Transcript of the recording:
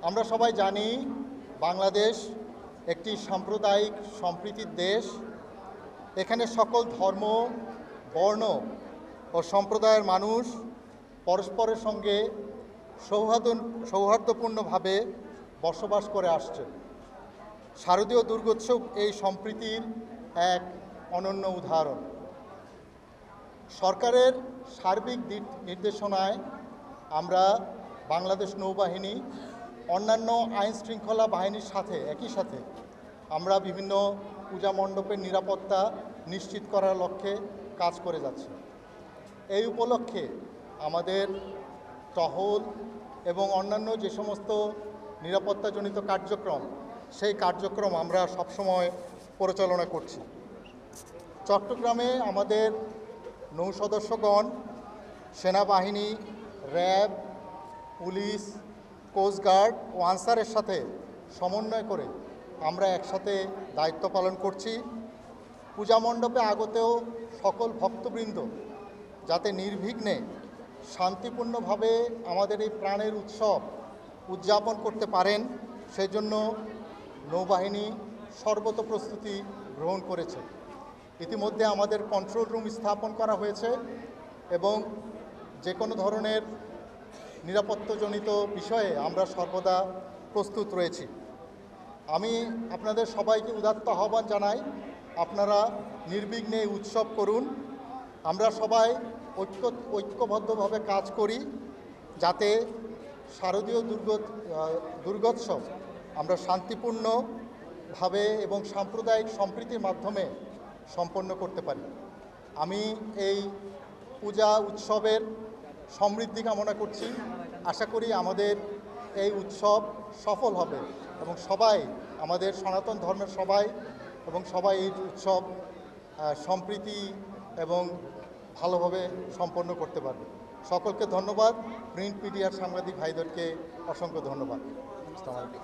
আমরা সবাই জানি বাংলাদেশ একটি সাম্প্রদায়িক সম্প্রীতির দেশ। এখানে সকল ধর্ম, বর্ণ ও সম্প্রদায়ের মানুষ পরস্পরের সঙ্গে সৌহার্দ্যপূর্ণভাবে বসবাস করে আসছে। শারদীয় দুর্গোৎসব এই সম্প্রীতির এক অনন্য উদাহরণ। সরকারের সার্বিক নির্দেশনায় আমরা বাংলাদেশ নৌবাহিনী অন্যান্য আইন শৃঙ্খলা বাহিনীর সাথে একই সাথে আমরা বিভিন্ন পূজা মণ্ডপের নিরাপত্তা নিশ্চিত করার লক্ষ্যে কাজ করে যাচ্ছি। এই উপলক্ষে আমাদের টহল এবং অন্যান্য যে সমস্ত নিরাপত্তাজনিত কার্যক্রম, সেই কার্যক্রম আমরা সবসময় পরিচালনা করছি। চট্টগ্রামে আমাদের নৌ সদস্যগণ, সেনাবাহিনী, র্যাব, পুলিশ, কোস্টগার্ড ও আনসারের সাথে সমন্বয় করে আমরা একসাথে দায়িত্ব পালন করছি। পূজা মণ্ডপে আগতেও সকল ভক্তবৃন্দ যাতে নির্বিঘ্নে শান্তিপূর্ণভাবে আমাদের এই প্রাণের উৎসব উদযাপন করতে পারেন, সেজন্য নৌবাহিনী সর্বত প্রস্তুতি গ্রহণ করেছে। ইতিমধ্যে আমাদের কন্ট্রোল রুম স্থাপন করা হয়েছে এবং যে কোনো ধরনের নিরাপত্তাজনিত বিষয়ে আমরা সর্বদা প্রস্তুত রয়েছি। আমি আপনাদের সবাইকে উদাত্ত আহ্বান জানাই, আপনারা নির্বিঘ্নে উৎসব করুন। আমরা সবাই ঐক্যবদ্ধভাবে কাজ করি যাতে শারদীয় দুর্গোৎসব আমরা শান্তিপূর্ণভাবে এবং সাম্প্রদায়িক সম্প্রীতির মাধ্যমে সম্পন্ন করতে পারি। আমি এই পূজা উৎসবের সমৃদ্ধি কামনা করছি। আশা করি আমাদের এই উৎসব সফল হবে এবং সবাই, আমাদের সনাতন ধর্মের সবাই এই উৎসব সম্প্রীতি এবং ভালোভাবে সম্পন্ন করতে পারবে। সকলকে ধন্যবাদ। প্রিন্ট মিডিয়ার সাংবাদিক ভাইদেরকে অসংখ্য ধন্যবাদ। আসসালামু আলাইকুম।